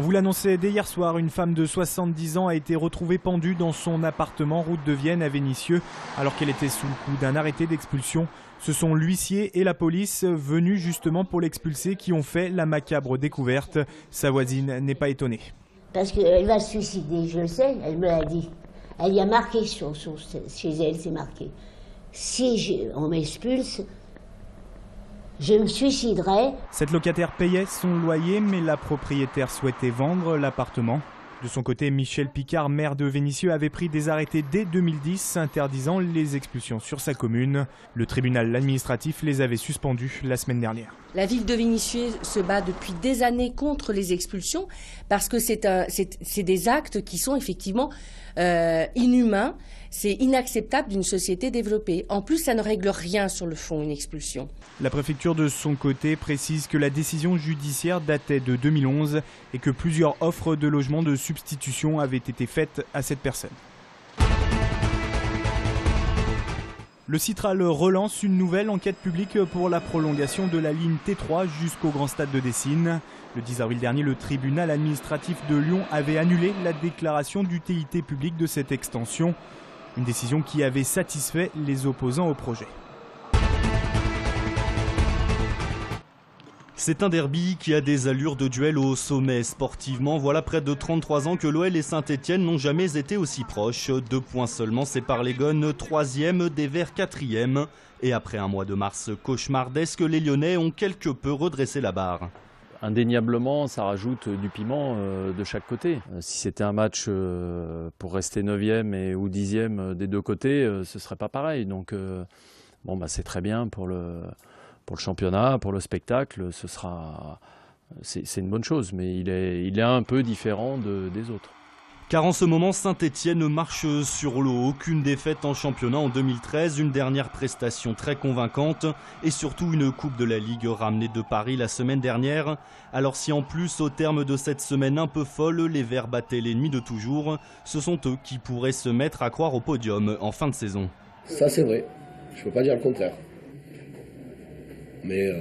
On vous l'annonçait dès hier soir, une femme de 70 ans a été retrouvée pendue dans son appartement route de Vienne à Vénissieux alors qu'elle était sous le coup d'un arrêté d'expulsion. Ce sont l'huissier et la police venus justement pour l'expulser qui ont fait la macabre découverte. Sa voisine n'est pas étonnée. Parce qu'elle va se suicider, je le sais, elle me l'a dit. Elle y a marqué chez elle, c'est marqué. Si on m'expulse, je me suiciderai. Cette locataire payait son loyer, mais la propriétaire souhaitait vendre l'appartement. De son côté, Michel Picard, maire de Vénissieux, avait pris des arrêtés dès 2010 interdisant les expulsions sur sa commune. Le tribunal administratif les avait suspendus la semaine dernière. La ville de Vénissieux se bat depuis des années contre les expulsions parce que c'est des actes qui sont effectivement inhumains. C'est inacceptable d'une société développée. En plus, ça ne règle rien sur le fond, une expulsion. La préfecture de son côté précise que la décision judiciaire datait de 2011 et que plusieurs offres de logement de substitution avaient été faites à cette personne. Le Citral relance une nouvelle enquête publique pour la prolongation de la ligne T3 jusqu'au Grand Stade de Dessines. Le 10 avril dernier, le tribunal administratif de Lyon avait annulé la déclaration d'utilité publique de cette extension. Une décision qui avait satisfait les opposants au projet. C'est un derby qui a des allures de duel au sommet sportivement. Voilà près de 33 ans que l'OL et Saint-Etienne n'ont jamais été aussi proches. 2 points seulement séparent les Gones, 3e, des Verts 4e. Et après un mois de mars cauchemardesque, les Lyonnais ont quelque peu redressé la barre. Indéniablement, ça rajoute du piment de chaque côté. Si c'était un match pour rester 9e ou 10e des deux côtés, ce ne serait pas pareil. Donc c'est très bien pour le championnat, pour le spectacle, c'est une bonne chose, mais il est un peu différent des autres. Car en ce moment, Saint-Etienne marche sur l'eau. Aucune défaite en championnat en 2013, une dernière prestation très convaincante et surtout une Coupe de la Ligue ramenée de Paris la semaine dernière. Alors si en plus, au terme de cette semaine un peu folle, les Verts battaient l'ennemi de toujours, ce sont eux qui pourraient se mettre à croire au podium en fin de saison. Ça c'est vrai, je ne peux pas dire le contraire. Mais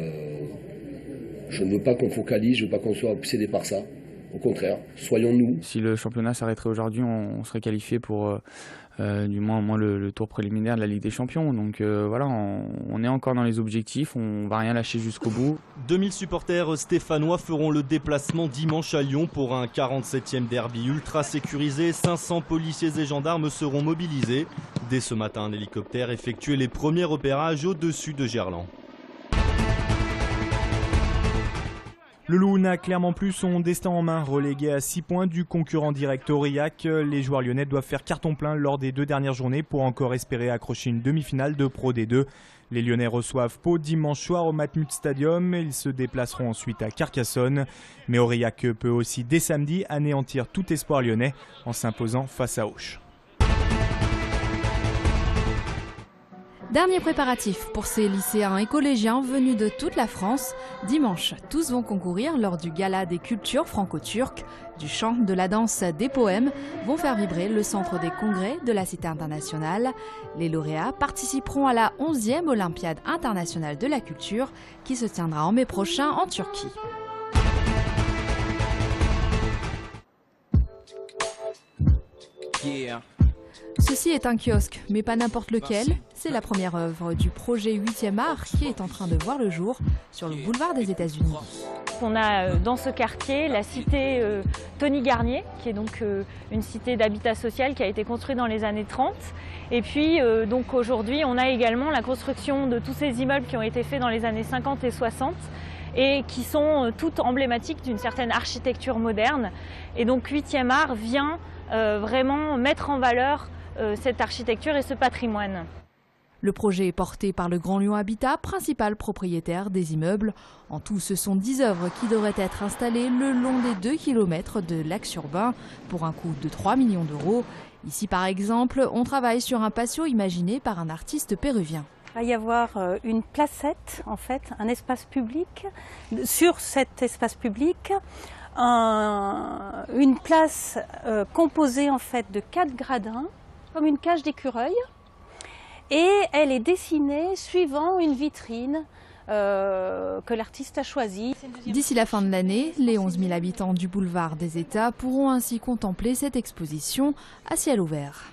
je ne veux pas qu'on focalise, je ne veux pas qu'on soit obsédé par ça. Au contraire, soyons-nous. Si le championnat s'arrêterait aujourd'hui, on serait qualifié pour du moins le tour préliminaire de la Ligue des Champions. Donc voilà, on est encore dans les objectifs, on ne va rien lâcher jusqu'au bout. 2000 supporters stéphanois feront le déplacement dimanche à Lyon pour un 47e derby ultra sécurisé. 500 policiers et gendarmes seront mobilisés. Dès ce matin, un hélicoptère effectuait les premiers repérages au-dessus de Gerland. Le Loup n'a clairement plus son destin en main. Relégué à 6 points du concurrent direct Aurillac, les joueurs lyonnais doivent faire carton plein lors des 2 dernières journées pour encore espérer accrocher une demi-finale de Pro D2. Les Lyonnais reçoivent Pau dimanche soir au Matmut Stadium. Ils se déplaceront ensuite à Carcassonne. Mais Aurillac peut aussi dès samedi anéantir tout espoir lyonnais en s'imposant face à Auch. Dernier préparatif pour ces lycéens et collégiens venus de toute la France. Dimanche, tous vont concourir lors du gala des cultures franco-turques. Du chant, de la danse, des poèmes vont faire vibrer le centre des congrès de la Cité internationale. Les lauréats participeront à la 11e Olympiade internationale de la culture qui se tiendra en mai prochain en Turquie. Yeah. Ceci est un kiosque, mais pas n'importe lequel. C'est la première œuvre du projet 8e art qui est en train de voir le jour sur le boulevard des États-Unis. On a dans ce quartier la cité Tony Garnier, qui est donc une cité d'habitat social qui a été construite dans les années 30. Et puis donc aujourd'hui, on a également la construction de tous ces immeubles qui ont été faits dans les années 50 et 60 et qui sont toutes emblématiques d'une certaine architecture moderne. Et donc 8e art vient vraiment mettre en valeur cette architecture et ce patrimoine. Le projet est porté par le Grand Lyon Habitat, principal propriétaire des immeubles. En tout, ce sont 10 œuvres qui devraient être installées le long des 2 km de l'axe urbain pour un coût de 3 millions d'euros. Ici, par exemple, on travaille sur un patio imaginé par un artiste péruvien. Il va y avoir une placette, en fait, un espace public. Sur cet espace public, une place composée en fait de 4 gradins, comme une cage d'écureuil. Et elle est dessinée suivant une vitrine que l'artiste a choisi. D'ici la fin de l'année, les 11 000 habitants du boulevard des États pourront ainsi contempler cette exposition à ciel ouvert.